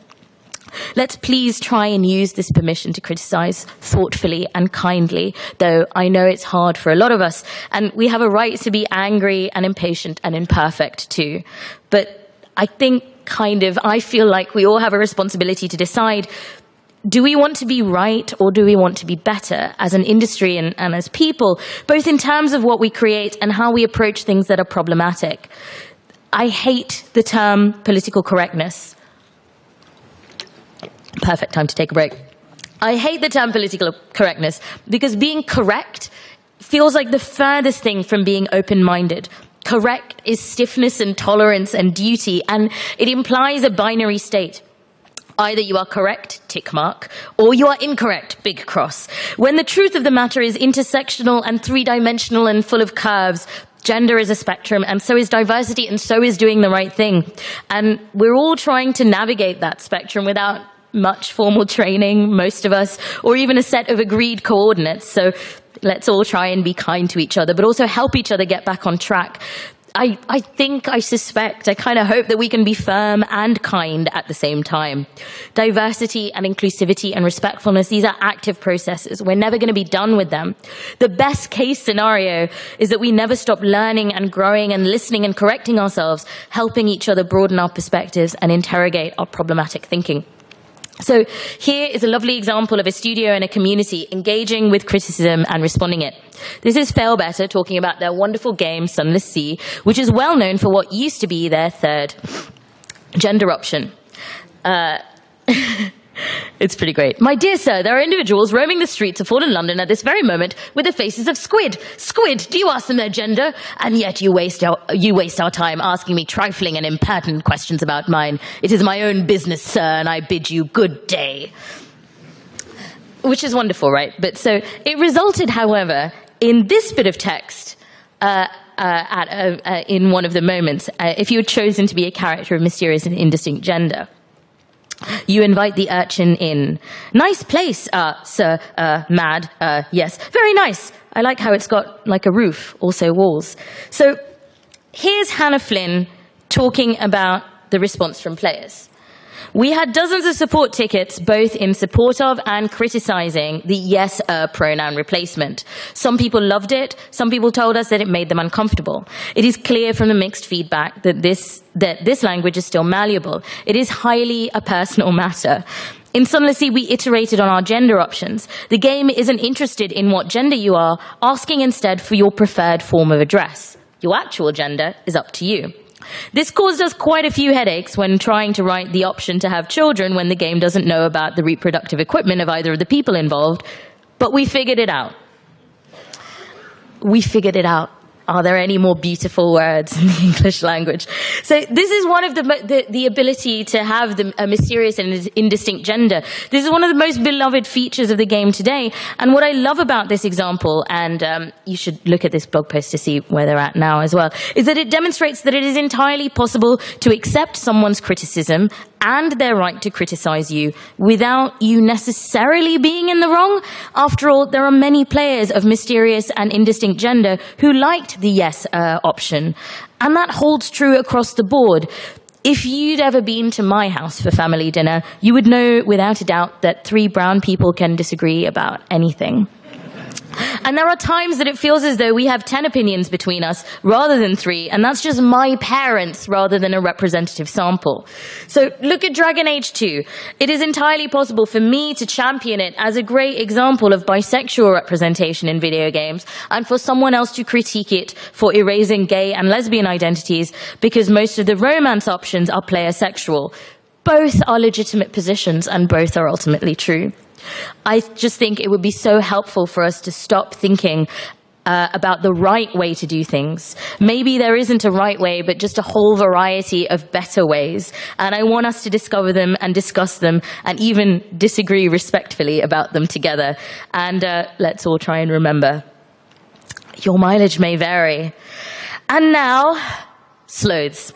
Let's please try and use this permission to criticize thoughtfully and kindly, though I know it's hard for a lot of us, and we have a right to be angry and impatient and imperfect too. But I think I feel like we all have a responsibility to decide, do we want to be right or do we want to be better as an industry and as people, both in terms of what we create and how we approach things that are problematic? I hate the term political correctness. Perfect time to take a break. I hate the term political correctness because being correct feels like the furthest thing from being open-minded. Correct is stiffness and tolerance and duty, and it implies a binary state. Either you are correct, tick mark, or you are incorrect, big cross. When the truth of the matter is intersectional and three-dimensional and full of curves. Gender is a spectrum, and so is diversity, and so is doing the right thing. And we're all trying to navigate that spectrum without much formal training, most of us, or even a set of agreed coordinates. So let's all try and be kind to each other, but also help each other get back on track. I suspect, I kind of hope that we can be firm and kind at the same time. Diversity and inclusivity and respectfulness, these are active processes. We're never going to be done with them. The best case scenario is that we never stop learning and growing and listening and correcting ourselves, helping each other broaden our perspectives and interrogate our problematic thinking. So here is a lovely example of a studio and a community engaging with criticism and responding it. This is Fail Better talking about their wonderful game, Sunless Sea, which is well known for what used to be their third gender option. It's pretty great. My dear sir, there are individuals roaming the streets of fallen London at this very moment with the faces of squid. Squid, do you ask them their gender? And yet you waste our time asking me trifling and impertinent questions about mine. It is my own business, sir, and I bid you good day. Which is wonderful, right? But so it resulted, however, in this bit of text in one of the moments, if you had chosen to be a character of mysterious and indistinct gender. You invite the urchin in. Nice place, sir, mad, yes. Very nice. I like how it's got like a roof, also walls. So here's Hannah Flynn talking about the response from players. We had dozens of support tickets, both in support of and criticizing the yes pronoun replacement. Some people loved it. Some people told us that it made them uncomfortable. It is clear from the mixed feedback that this language is still malleable. It is highly a personal matter. In Sunless Sea, we iterated on our gender options. The game isn't interested in what gender you are, asking instead for your preferred form of address. Your actual gender is up to you. This caused us quite a few headaches when trying to write the option to have children when the game doesn't know about the reproductive equipment of either of the people involved, but we figured it out. We figured it out. Are there any more beautiful words in the English language? So this is one of the ability to have a mysterious and indistinct gender. This is one of the most beloved features of the game today. And what I love about this example, and you should look at this blog post to see where they're at now as well, is that it demonstrates that it is entirely possible to accept someone's criticism and their right to criticize you without you necessarily being in the wrong. After all, there are many players of mysterious and indistinct gender who liked the yes option. And that holds true across the board. If you'd ever been to my house for family dinner, you would know without a doubt that 3 brown people can disagree about anything. And there are times that it feels as though we have 10 opinions between us rather than 3, and that's just my parents rather than a representative sample. So look at Dragon Age 2. It is entirely possible for me to champion it as a great example of bisexual representation in video games, and for someone else to critique it for erasing gay and lesbian identities because most of the romance options are player sexual. Both are legitimate positions, and both are ultimately true. I just think it would be so helpful for us to stop thinking about the right way to do things. Maybe there isn't a right way, but just a whole variety of better ways. And I want us to discover them and discuss them and even disagree respectfully about them together. And let's all try and remember, your mileage may vary. And now, sloths.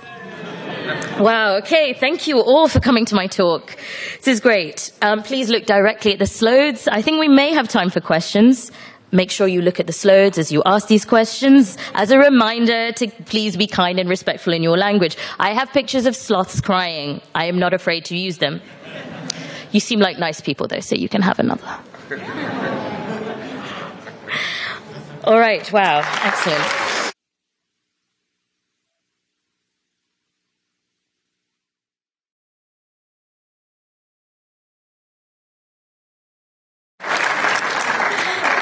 Wow, okay, thank you all for coming to my talk. This is great. Please look directly at the sloths. I think we may have time for questions. Make sure you look at the sloths as you ask these questions as a reminder to please be kind and respectful in your language. I have pictures of sloths crying. I am not afraid to use them. You seem like nice people, though, so you can have another. All right, wow, excellent.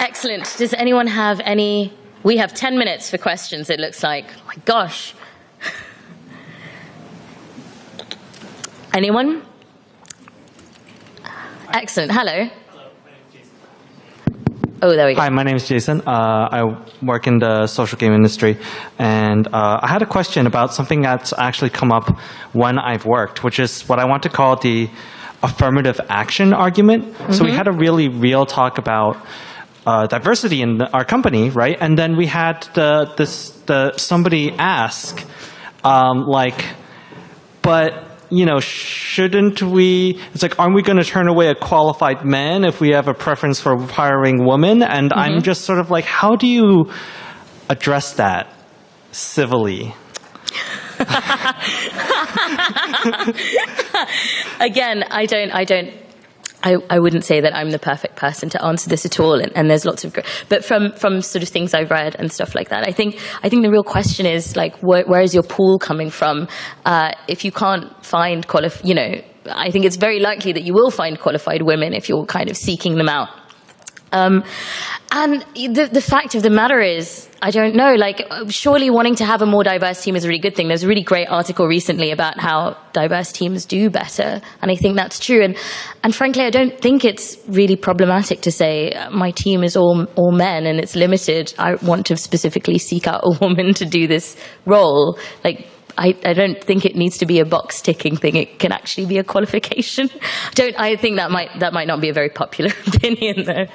Excellent. Does anyone have any? We have 10 minutes for questions, it looks like. Oh my gosh. Anyone? Excellent. Hello. Oh, there we go. Hi, my name is Jason. I work in the social game industry, and I had a question about something that's actually come up when I've worked, which is what I want to call the affirmative action argument. Mm-hmm. So we had a really real talk about diversity in our company, right? And then we had somebody ask, but you know, shouldn't we? It's like, aren't we going to turn away a qualified man if we have a preference for hiring women? And mm-hmm. I'm just sort of like, how do you address that civilly? Again, I wouldn't say that I'm the perfect person to answer this at all, and there's lots of, but from sort of things I've read and stuff like that, I think the real question is like, where is your pool coming from? If you can't find I think it's very likely that you will find qualified women if you're kind of seeking them out. And the fact of the matter is, I don't know, like, surely wanting to have a more diverse team is a really good thing. There's a really great article recently about how diverse teams do better, and I think that's true. And frankly, I don't think it's really problematic to say, my team is all men and it's limited. I want to specifically seek out a woman to do this role. Like, I don't think it needs to be a box-ticking thing. It can actually be a qualification. I think that might not be a very popular opinion, though.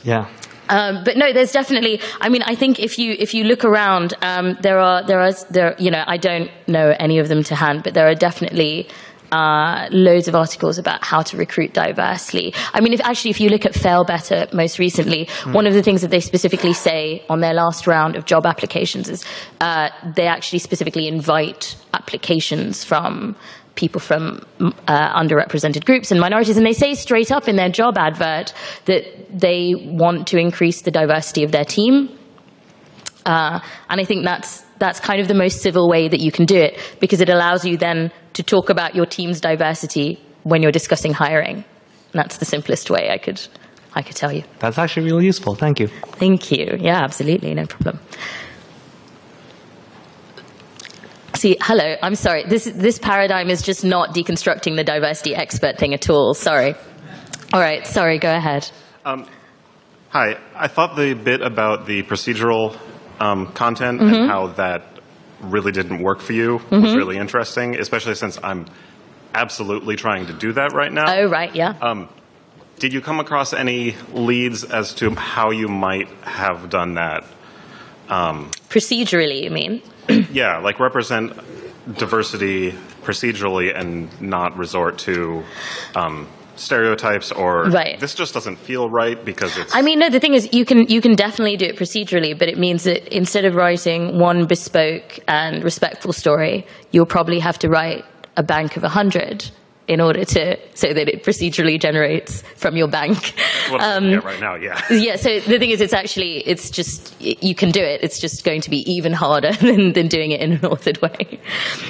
Yeah. But no, there's definitely. I mean, I think if you look around, there are. I don't know any of them to hand, but there are definitely loads of articles about how to recruit diversely. I mean, if you look at Fail Better most recently, one of the things that they specifically say on their last round of job applications is they actually specifically invite applications from people from underrepresented groups and minorities, and they say straight up in their job advert that they want to increase the diversity of their team. And I think that's kind of the most civil way that you can do it, because it allows you then to talk about your team's diversity when you're discussing hiring. And that's the simplest way I could tell you. That's actually really useful. Thank you. Thank you. Yeah, absolutely. No problem. See, hello, I'm sorry. This paradigm is just not deconstructing the diversity expert thing at all. Sorry. All right, sorry, go ahead. Hi, I thought the bit about the procedural content and how that really didn't work for you was really interesting, especially since I'm absolutely trying to do that right now. Oh, right, yeah. Did you come across any leads as to how you might have done that? Procedurally, you mean? Yeah, like represent diversity procedurally and not resort to stereotypes or right. This just doesn't feel right because it's... I mean, no, the thing is you can definitely do it procedurally, but it means that instead of writing one bespoke and respectful story, you'll probably have to write a bank of 100 in order so that it procedurally generates from your bank. That's what I'm looking at right now, yeah. Yeah, so the thing is, it's just, you can do it. It's just going to be even harder than doing it in an authored way.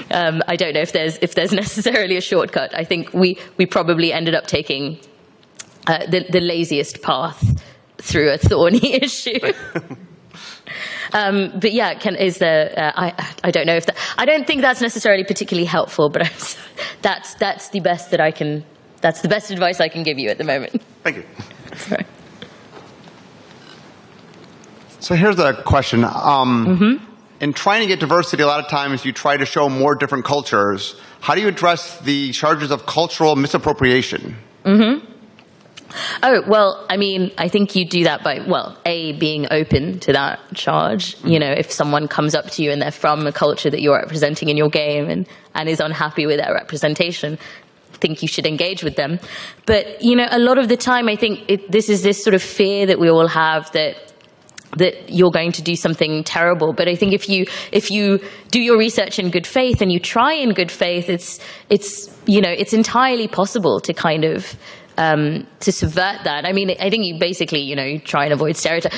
I don't know if there's necessarily a shortcut. I think we probably ended up taking the laziest path through a thorny issue. But yeah, is there? I don't know if that. I don't think that's necessarily particularly helpful. But that's the best that I can. That's the best advice I can give you at the moment. Thank you. Sorry. So here's a question. In trying to get diversity, a lot of times you try to show more different cultures. How do you address the charges of cultural misappropriation? Oh, well, I mean, I think you do that by, well, being open to that charge. You know, if someone comes up to you and they're from a culture that you're representing in your game and is unhappy with that representation, I think you should engage with them. But, you know, a lot of the time, I think this is this sort of fear that we all have that you're going to do something terrible. But I think if you do your research in good faith and you try in good faith, it's you know, it's entirely possible to kind of to subvert that. I mean, I think you basically, you know, try and avoid stereotype.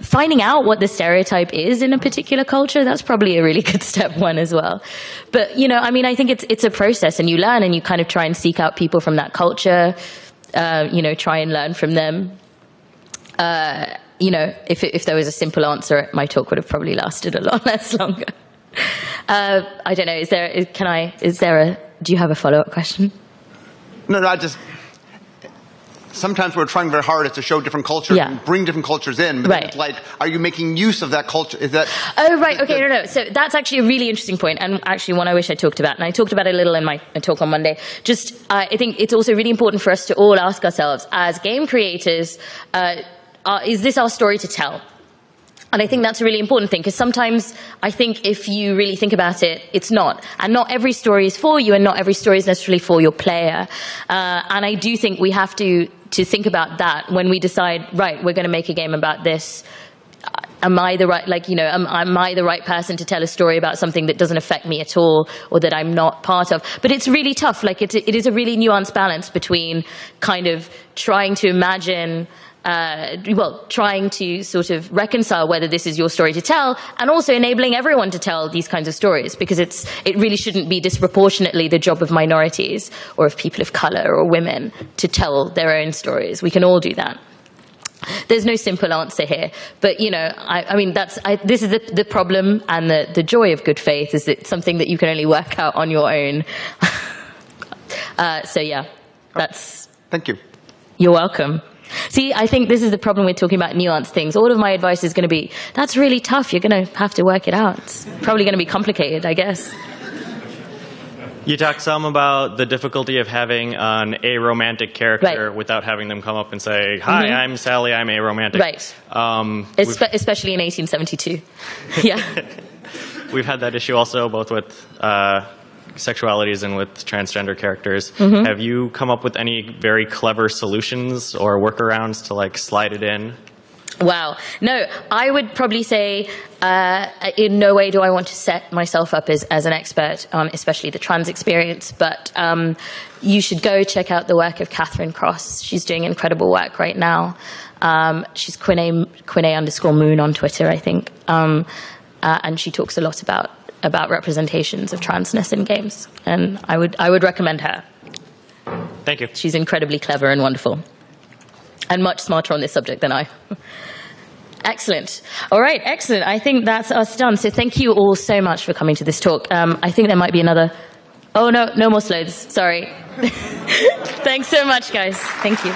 Finding out what the stereotype is in a particular culture, that's probably a really good step one as well. But, you know, I mean, I think it's a process, and you learn and you kind of try and seek out people from that culture, you know, try and learn from them. You know, if there was a simple answer, my talk would have probably lasted a lot less longer. I don't know, do you have a follow-up question? No, sometimes we're trying very hard to show different cultures and bring different cultures in. But then it's like, are you making use of that culture? Is that? Oh, right. Okay. No. So that's actually a really interesting point, and actually one I wish I talked about. And I talked about it a little in my talk on Monday. I think it's also really important for us to all ask ourselves, as game creators, is this our story to tell? And I think that's a really important thing, because sometimes I think if you really think about it, it's not. And not every story is for you, and not every story is necessarily for your player. And I do think we have to think about that when we decide, right, we're going to make a game about this. Am I the right, like, you know, am I the right person to tell a story about something that doesn't affect me at all, or that I'm not part of? But it's really tough. Like, it is a really nuanced balance between kind of trying to imagine, trying to sort of reconcile whether this is your story to tell, and also enabling everyone to tell these kinds of stories, because it really shouldn't be disproportionately the job of minorities or of people of color or women to tell their own stories. We can all do that. There's no simple answer here, but, you know, I mean, this is the problem, and the joy of good faith is that it's something that you can only work out on your own. So yeah, that's. Thank you. You're welcome. See, I think this is the problem with talking about nuanced things. All of my advice is going to be, that's really tough. You're going to have to work it out. It's probably going to be complicated, I guess. You talked some about the difficulty of having an aromantic character without having them come up and say, hi, I'm Sally, I'm aromantic. Right. Especially in 1872. Yeah. We've had that issue also, both with sexualities and with transgender characters. Have you come up with any very clever solutions or workarounds to, like, slide it in? Wow. No, I would probably say in no way do I want to set myself up as an expert on especially the trans experience, but you should go check out the work of Catherine Cross. She's doing incredible work right now. She's Quinay_Moon on Twitter, I think. And she talks a lot about representations of transness in games, and I would recommend her. Thank you. She's incredibly clever and wonderful, and much smarter on this subject than I. Excellent. All right, excellent. I think that's us done. So thank you all so much for coming to this talk. I think there might be another. Oh no more slides. Sorry. Thanks so much, guys. Thank you.